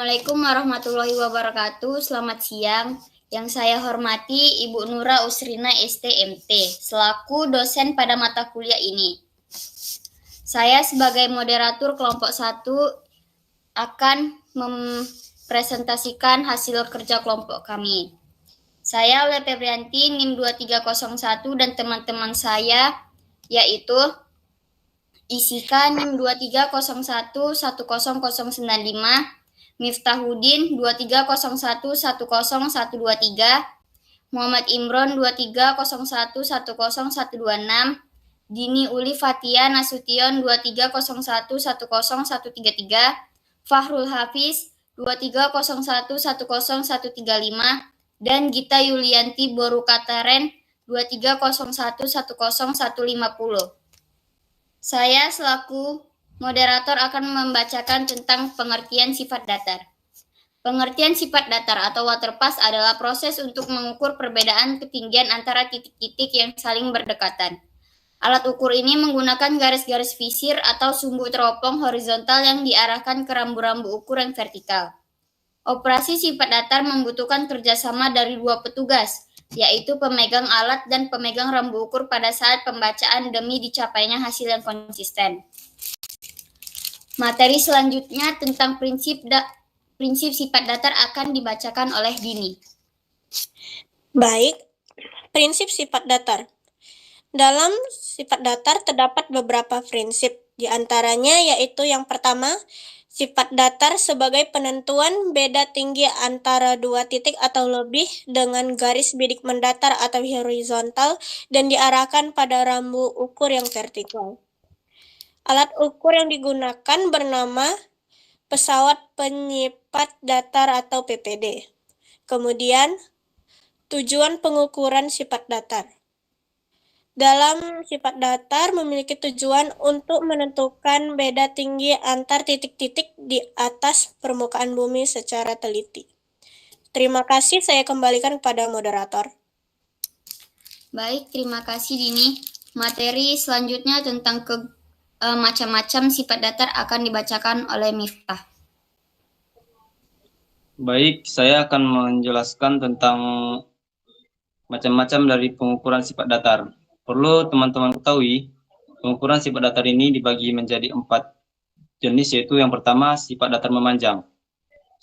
Assalamualaikum warahmatullahi wabarakatuh. Selamat siang. Yang saya hormati Ibu Nura Usrina STMT, selaku dosen pada mata kuliah ini. Saya sebagai moderator kelompok 1 akan mempresentasikan hasil kerja kelompok kami. Saya Aulia Febrianti, NIM 2301 dan teman-teman saya yaitu Isika NIM 2301100095, Miftahudin 2301100123, Muhammad Imron 2301100126, Dini Uli Fatia Nasution 2301100133, Fahrul Hafiz 2301100135, dan Gita Yulianti Borukataren 2301100150. Saya selaku moderator akan membacakan tentang pengertian sifat datar. Pengertian sifat datar atau waterpass adalah proses untuk mengukur perbedaan ketinggian antara titik-titik yang saling berdekatan. Alat ukur ini menggunakan garis-garis visir atau sumbu teropong horizontal yang diarahkan ke rambu-rambu ukur yang vertikal. Operasi sifat datar membutuhkan kerjasama dari dua petugas, yaitu pemegang alat dan pemegang rambu ukur pada saat pembacaan demi dicapainya hasil yang konsisten. Materi selanjutnya tentang prinsip sifat datar akan dibacakan oleh Dini. Baik, prinsip sifat datar. Dalam sifat datar terdapat beberapa prinsip, di antaranya yaitu yang pertama, sifat datar sebagai penentuan beda tinggi antara dua titik atau lebih dengan garis bidik mendatar atau horizontal dan diarahkan pada rambu ukur yang vertikal. Alat ukur yang digunakan bernama pesawat penyipat datar atau PPD. Kemudian, tujuan pengukuran sifat datar. Dalam sifat datar memiliki tujuan untuk menentukan beda tinggi antar titik-titik di atas permukaan bumi secara teliti. Terima kasih, saya kembalikan kepada moderator. Baik, terima kasih Dini. Materi selanjutnya tentang macam-macam sifat datar akan dibacakan oleh Miftah. Baik, saya akan menjelaskan tentang macam-macam dari pengukuran sifat datar. Perlu teman-teman ketahui, pengukuran sifat datar ini dibagi menjadi 4 jenis, yaitu yang pertama sifat datar memanjang.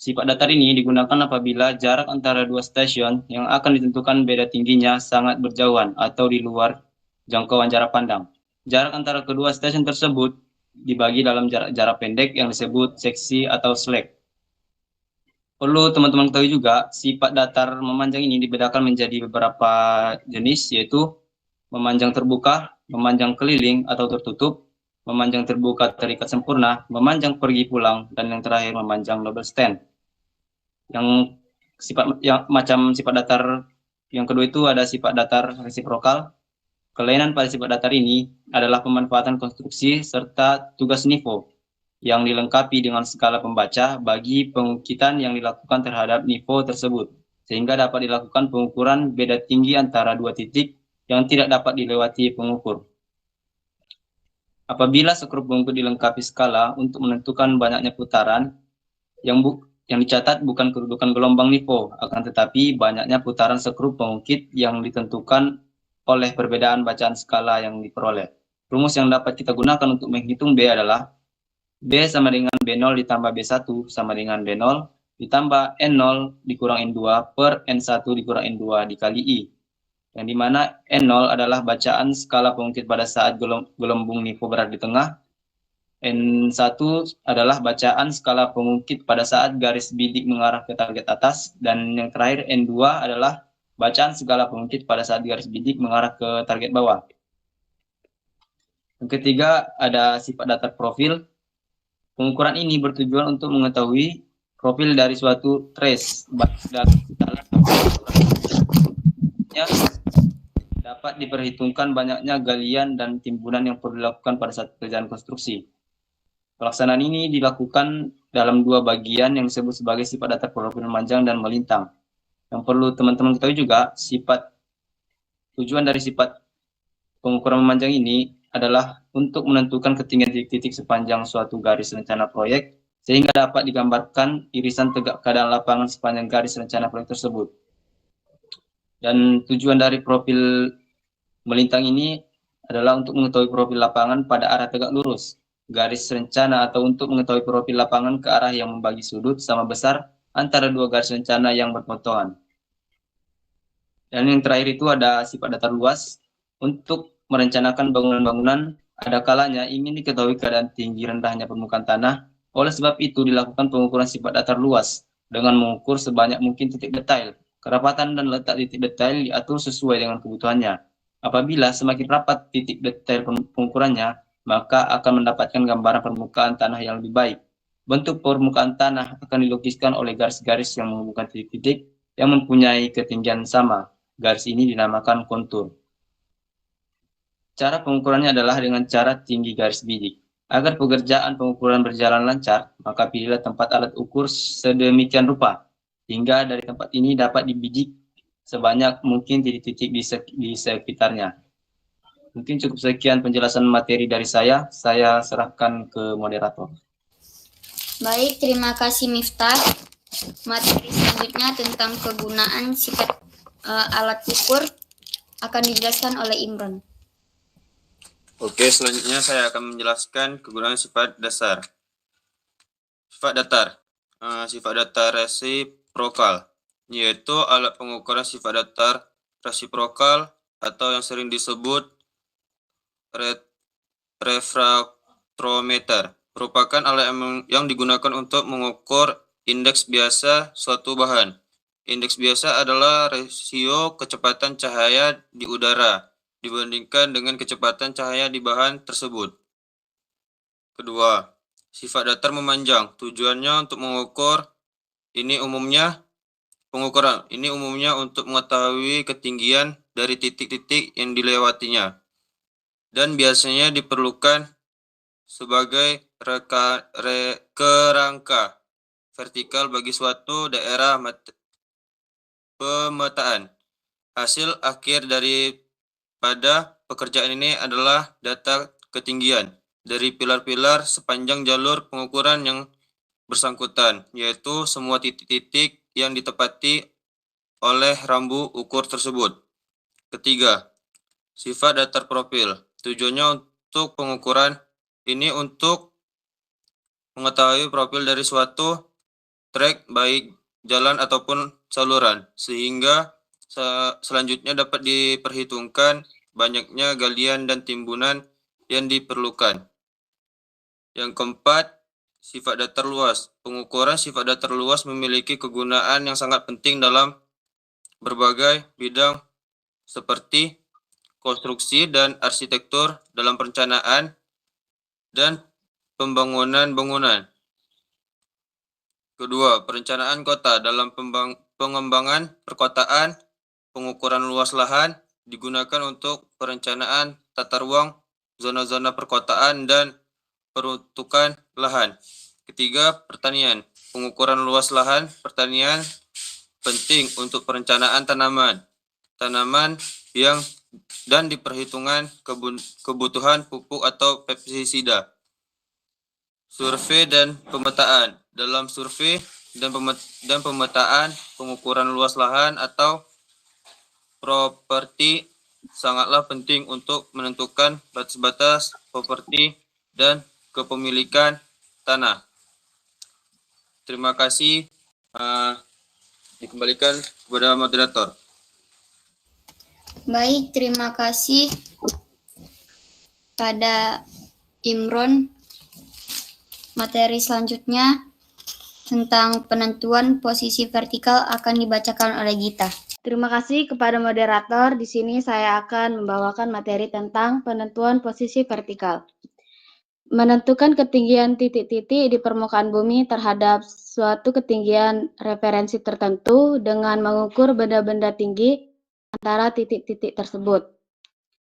Sifat datar ini digunakan apabila jarak antara dua stasiun yang akan ditentukan beda tingginya sangat berjauhan atau di luar jangkauan jarak pandang. Jarak antara kedua stasiun tersebut dibagi dalam jarak pendek yang disebut seksi atau slack. Perlu teman-teman ketahui juga, sifat datar memanjang ini dibedakan menjadi beberapa jenis, yaitu memanjang terbuka, memanjang keliling atau tertutup, memanjang terbuka terikat sempurna, memanjang pergi pulang, dan yang terakhir memanjang double stand. Macam sifat datar yang kedua itu ada sifat datar resiprokal. Kelainan pada sifat datar ini adalah pemanfaatan konstruksi serta tugas NIFO yang dilengkapi dengan skala pembaca bagi pengukitan yang dilakukan terhadap NIFO tersebut, sehingga dapat dilakukan pengukuran beda tinggi antara dua titik yang tidak dapat dilewati pengukur. Apabila skrup pengukir dilengkapi skala untuk menentukan banyaknya putaran, yang dicatat bukan kedudukan gelombang NIFO, akan tetapi banyaknya putaran skrup pengukit yang ditentukan oleh perbedaan bacaan skala yang diperoleh. Rumus yang dapat kita gunakan untuk menghitung B adalah B sama dengan B0 ditambah B1 sama dengan B0 ditambah N0 dikurang N2 per N1 dikurang N2 dikali I. Yang dimana N0 adalah bacaan skala pengukit pada saat gelembung NIFO berada di tengah. N1 adalah bacaan skala pengukit pada saat garis bidik mengarah ke target atas. Dan yang terakhir N2 adalah bacaan skala pengukit pada saat garis bidik mengarah ke target bawah. Yang ketiga ada sifat datar profil. Pengukuran ini bertujuan untuk mengetahui profil dari suatu trace dapat diperhitungkan banyaknya galian dan timbunan yang perlu dilakukan pada saat pekerjaan konstruksi. Pelaksanaan ini dilakukan dalam dua bagian yang disebut sebagai sifat datar profil memanjang dan melintang. Yang perlu teman-teman ketahui juga, tujuan dari sifat pengukuran memanjang ini adalah untuk menentukan ketinggian titik-titik sepanjang suatu garis rencana proyek, sehingga dapat digambarkan irisan tegak keadaan lapangan sepanjang garis rencana proyek tersebut. Dan tujuan dari profil melintang ini adalah untuk mengetahui profil lapangan pada arah tegak lurus garis rencana atau untuk mengetahui profil lapangan ke arah yang membagi sudut sama besar antara dua garis rencana yang berpotongan. Dan yang terakhir itu ada sifat datar luas. Untuk merencanakan bangunan-bangunan, ada kalanya ingin diketahui keadaan tinggi rendahnya permukaan tanah. Oleh sebab itu dilakukan pengukuran sifat datar luas dengan mengukur sebanyak mungkin titik detail. Kerapatan dan letak titik detail diatur sesuai dengan kebutuhannya. Apabila semakin rapat titik detail pengukurannya, maka akan mendapatkan gambaran permukaan tanah yang lebih baik. Bentuk permukaan tanah akan dilukiskan oleh garis-garis yang menghubungkan titik-titik yang mempunyai ketinggian sama. Garis ini dinamakan kontur. Cara pengukurannya adalah dengan cara tinggi garis bidik. Agar pekerjaan pengukuran berjalan lancar, maka pilihlah tempat alat ukur sedemikian rupa, hingga dari tempat ini dapat dibidik sebanyak mungkin titik-titik di sekitarnya. Mungkin cukup sekian penjelasan materi dari saya serahkan ke moderator. Baik, terima kasih Miftah. Materi selanjutnya tentang kegunaan sifat alat ukur akan dijelaskan oleh Imron. Oke, selanjutnya saya akan menjelaskan kegunaan sifat dasar. Sifat datar. Sifat datar resiprokal, yaitu alat pengukuran sifat datar resiprokal atau yang sering disebut refraktometer. Merupakan alat yang digunakan untuk mengukur indeks biasa suatu bahan. Indeks biasa adalah rasio kecepatan cahaya di udara dibandingkan dengan kecepatan cahaya di bahan tersebut. Kedua, sifat datar memanjang. Tujuannya untuk mengukur pengukuran ini umumnya untuk mengetahui ketinggian dari titik-titik yang dilewatinya. Dan biasanya diperlukan sebagai kerangka vertikal bagi suatu daerah pemetaan. Hasil akhir pada pekerjaan ini adalah data ketinggian dari pilar-pilar sepanjang jalur pengukuran yang bersangkutan, yaitu semua titik-titik yang ditepati oleh rambu ukur tersebut. Ketiga, sifat datar profil. Tujuannya untuk pengukuran ini untuk mengetahui profil dari suatu trek baik jalan ataupun saluran, sehingga selanjutnya dapat diperhitungkan banyaknya galian dan timbunan yang diperlukan. Yang keempat, sifat datar luas. Pengukuran sifat datar luas memiliki kegunaan yang sangat penting dalam berbagai bidang seperti konstruksi dan arsitektur dalam perencanaan dan pembangunan bangunan. Kedua, perencanaan kota dalam pengembangan perkotaan. Pengukuran luas lahan digunakan untuk perencanaan tata ruang, zona-zona perkotaan, dan peruntukan lahan. Ketiga, pertanian. Pengukuran luas lahan pertanian penting untuk perencanaan tanaman dan diperhitungkan kebutuhan pupuk atau pestisida. Survei dan pemetaan. Dalam survei dan pemetaan, pengukuran luas lahan atau properti sangatlah penting untuk menentukan batas-batas properti dan kepemilikan tanah. Terima kasih. Dikembalikan kepada moderator. Baik, terima kasih pada Imron. Materi selanjutnya tentang penentuan posisi vertikal akan dibacakan oleh Gita. Terima kasih kepada moderator. Di sini saya akan membawakan materi tentang penentuan posisi vertikal. Menentukan ketinggian titik-titik di permukaan bumi terhadap suatu ketinggian referensi tertentu dengan mengukur benda-benda tinggi antara titik-titik tersebut.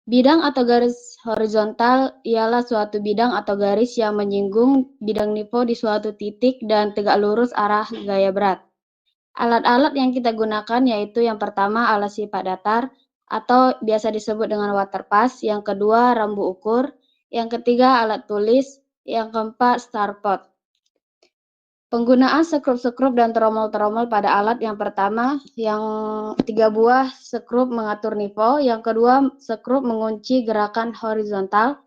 Bidang atau garis horizontal ialah suatu bidang atau garis yang menyinggung bidang nifo di suatu titik dan tegak lurus arah gaya berat. Alat-alat yang kita gunakan yaitu yang pertama alat sifat datar atau biasa disebut dengan waterpass, yang kedua rambu ukur, yang ketiga alat tulis, yang keempat starpot. Penggunaan sekrup-sekrup dan tromol-tromol pada alat yang pertama, yang 3 buah sekrup mengatur nivou, yang kedua sekrup mengunci gerakan horizontal,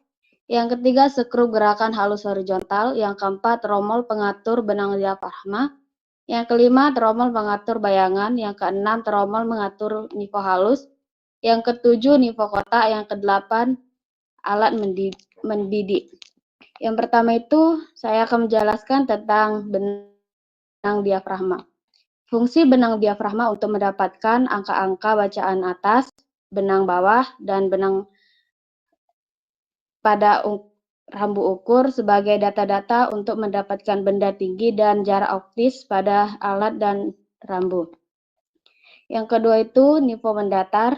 yang ketiga sekrup gerakan halus horizontal, yang keempat tromol pengatur benang diafragma, yang kelima tromol mengatur bayangan, yang keenam tromol mengatur nivou halus, yang ketujuh nivou kotak, yang kedelapan alat mendidik. Yang pertama itu saya akan menjelaskan tentang benang diafragma. Fungsi benang diafragma untuk mendapatkan angka-angka bacaan atas, benang bawah, dan benang pada rambu ukur sebagai data-data untuk mendapatkan benda tinggi dan jarak optis pada alat dan rambu. Yang kedua itu nivou mendatar.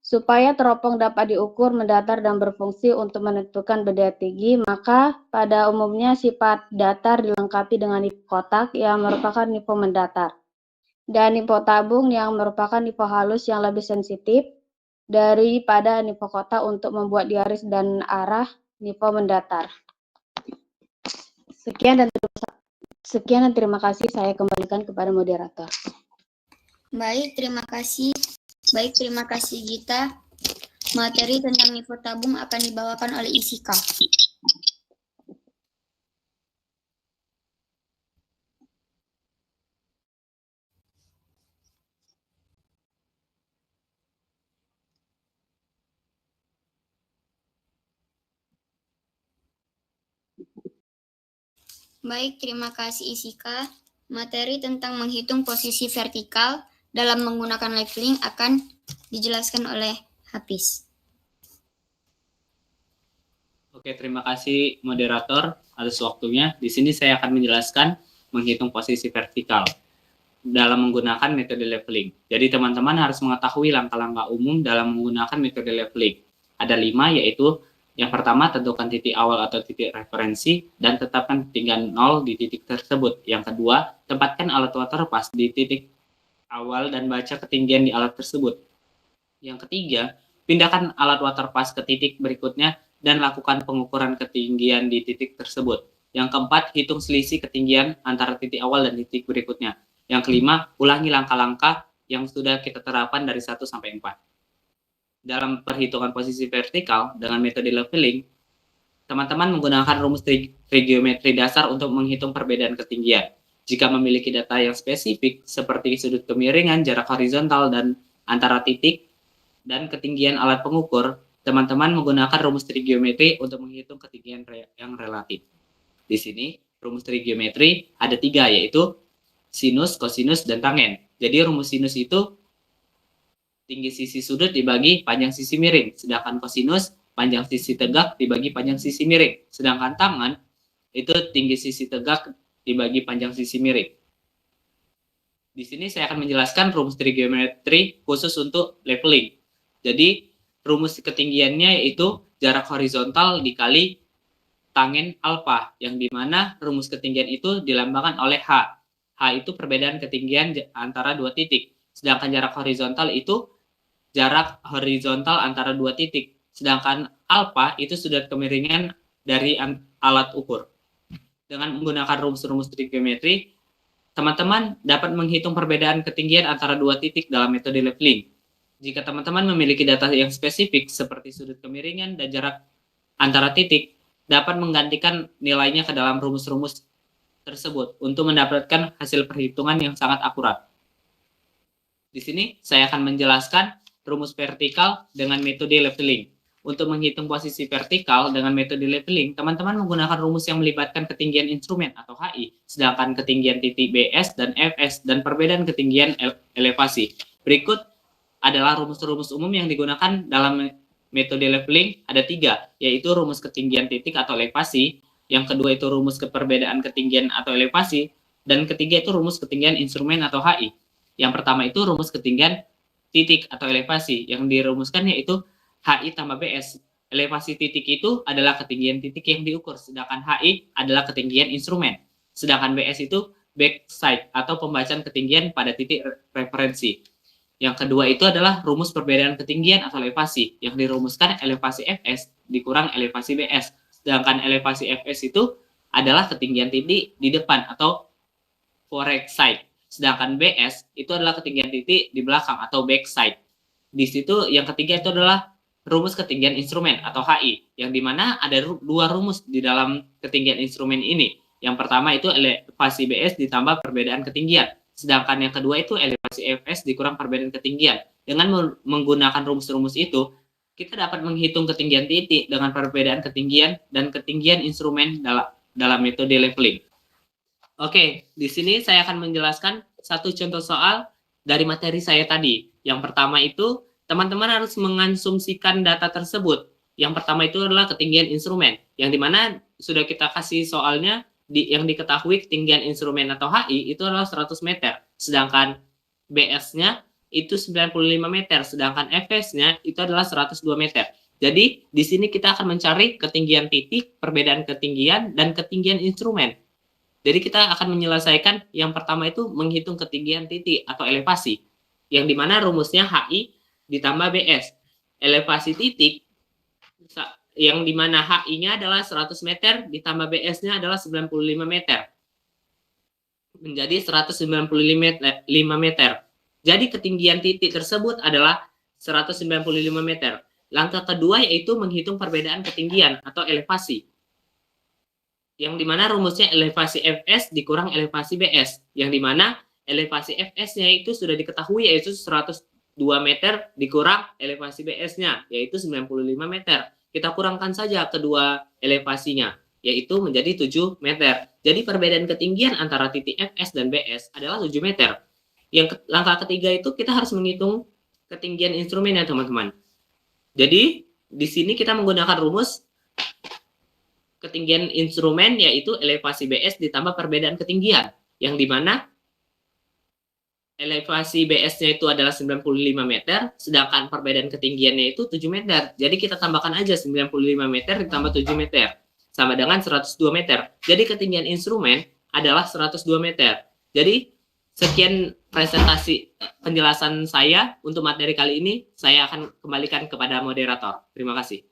Supaya teropong dapat diukur, mendatar, dan berfungsi untuk menentukan benda tinggi, maka pada umumnya sifat datar dilengkapi dengan nivou kotak yang merupakan nivou mendatar, dan nivou tabung yang merupakan nivou halus yang lebih sensitif daripada nivou kotak untuk membuat garis dan arah nivou mendatar. Sekian dan terima kasih. Saya kembalikan kepada moderator. Baik, terima kasih. Gita. Materi tentang nivou tabung akan dibawakan oleh Isika. Baik, terima kasih Isika. Materi tentang menghitung posisi vertikal dalam menggunakan leveling akan dijelaskan oleh Hafiz. Oke, terima kasih moderator atas waktunya. Di sini saya akan menjelaskan menghitung posisi vertikal dalam menggunakan metode leveling. Jadi teman-teman harus mengetahui langkah-langkah umum dalam menggunakan metode leveling. Ada 5, yaitu yang pertama, tentukan titik awal atau titik referensi dan tetapkan ketinggian 0 di titik tersebut. Yang kedua, tempatkan alat waterpas di titik awal dan baca ketinggian di alat tersebut. Yang ketiga, pindahkan alat waterpas ke titik berikutnya dan lakukan pengukuran ketinggian di titik tersebut. Yang keempat, hitung selisih ketinggian antara titik awal dan titik berikutnya. Yang kelima, ulangi langkah-langkah yang sudah kita terapkan dari 1 sampai 4. Dalam perhitungan posisi vertikal dengan metode leveling, teman-teman menggunakan rumus trigonometri dasar untuk menghitung perbedaan ketinggian. Jika memiliki data yang spesifik seperti sudut kemiringan, jarak horizontal dan antara titik, dan ketinggian alat pengukur, teman-teman menggunakan rumus trigonometri untuk menghitung ketinggian yang relatif. Di sini, rumus trigonometri ada 3, yaitu sinus, kosinus, dan tangen. Jadi rumus sinus itu tinggi sisi sudut dibagi panjang sisi miring, sedangkan kosinus panjang sisi tegak dibagi panjang sisi miring, sedangkan tangen itu tinggi sisi tegak dibagi panjang sisi miring. Di sini saya akan menjelaskan rumus trigonometri khusus untuk leveling. Jadi rumus ketinggiannya yaitu jarak horizontal dikali tangen alfa, yang dimana rumus ketinggian itu dilambangkan oleh H. H itu perbedaan ketinggian antara 2 titik. Sedangkan jarak horizontal itu jarak horizontal antara 2 titik. Sedangkan alfa itu sudut kemiringan dari alat ukur. Dengan menggunakan rumus-rumus trigonometri, teman-teman dapat menghitung perbedaan ketinggian antara 2 titik dalam metode leveling. Jika teman-teman memiliki data yang spesifik seperti sudut kemiringan dan jarak antara titik, dapat menggantikan nilainya ke dalam rumus-rumus tersebut untuk mendapatkan hasil perhitungan yang sangat akurat. Di sini saya akan menjelaskan rumus vertikal dengan metode leveling. Untuk menghitung posisi vertikal dengan metode leveling, teman-teman menggunakan rumus yang melibatkan ketinggian instrumen atau HI, sedangkan ketinggian titik BS dan FS dan perbedaan ketinggian elevasi. Berikut adalah rumus-rumus umum yang digunakan dalam metode leveling. Ada 3, yaitu rumus ketinggian titik atau elevasi, yang kedua itu rumus perbedaan ketinggian atau elevasi, dan ketiga itu rumus ketinggian instrumen atau HI. Yang pertama itu rumus ketinggian titik atau elevasi, yang dirumuskan yaitu HI tambah BS. Elevasi titik itu adalah ketinggian titik yang diukur, sedangkan HI adalah ketinggian instrumen. Sedangkan BS itu backside atau pembacaan ketinggian pada titik referensi. Yang kedua itu adalah rumus perbedaan ketinggian atau elevasi, yang dirumuskan elevasi FS dikurang elevasi BS. Sedangkan elevasi FS itu adalah ketinggian titik di depan atau forward side. Sedangkan BS itu adalah ketinggian titik di belakang atau back side. Di situ yang ketiga itu adalah rumus ketinggian instrumen atau HI, yang dimana ada dua rumus di dalam ketinggian instrumen ini. Yang pertama itu elevasi BS ditambah perbedaan ketinggian. Sedangkan yang kedua itu elevasi FS dikurang perbedaan ketinggian. Dengan menggunakan rumus-rumus itu, kita dapat menghitung ketinggian titik dengan perbedaan ketinggian dan ketinggian instrumen dalam metode leveling. Oke, di sini saya akan menjelaskan satu contoh soal dari materi saya tadi. Yang pertama itu, teman-teman harus mengasumsikan data tersebut. Yang pertama itu adalah ketinggian instrumen, yang dimana sudah kita kasih soalnya, yang diketahui ketinggian instrumen atau HI itu adalah 100 meter, sedangkan BS-nya itu 95 meter, sedangkan FS-nya itu adalah 102 meter. Jadi, di sini kita akan mencari ketinggian titik, perbedaan ketinggian, dan ketinggian instrumen. Jadi kita akan menyelesaikan yang pertama itu menghitung ketinggian titik atau elevasi, yang dimana rumusnya HI ditambah BS. Elevasi titik, yang dimana HI-nya adalah 100 meter ditambah BS-nya adalah 95 meter. Menjadi 195 meter. Jadi ketinggian titik tersebut adalah 195 meter. Langkah kedua yaitu menghitung perbedaan ketinggian atau elevasi, yang dimana rumusnya elevasi FS dikurang elevasi BS, yang dimana elevasi FS-nya itu sudah diketahui yaitu 102 meter dikurang elevasi BS-nya yaitu 95 meter. Kita kurangkan saja kedua elevasinya, yaitu menjadi 7 meter. Jadi perbedaan ketinggian antara titik FS dan BS adalah 7 meter. Langkah ketiga itu kita harus menghitung ketinggian instrumen ya teman-teman. Jadi di sini kita menggunakan rumus ketinggian instrumen yaitu elevasi BS ditambah perbedaan ketinggian, yang dimana elevasi BS-nya itu adalah 95 meter, sedangkan perbedaan ketinggiannya itu 7 meter. Jadi kita tambahkan aja 95 meter ditambah 7 meter, sama dengan 102 meter. Jadi ketinggian instrumen adalah 102 meter. Jadi sekian presentasi penjelasan saya untuk materi kali ini. Saya akan kembalikan kepada moderator. Terima kasih.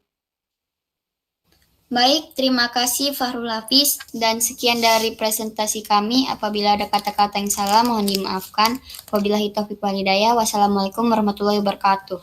Baik, terima kasih Fahrul Hafiz, dan sekian dari presentasi kami. Apabila ada kata-kata yang salah, mohon dimaafkan. Wabillahi taufiq wal hidayah. Wassalamualaikum warahmatullahi wabarakatuh.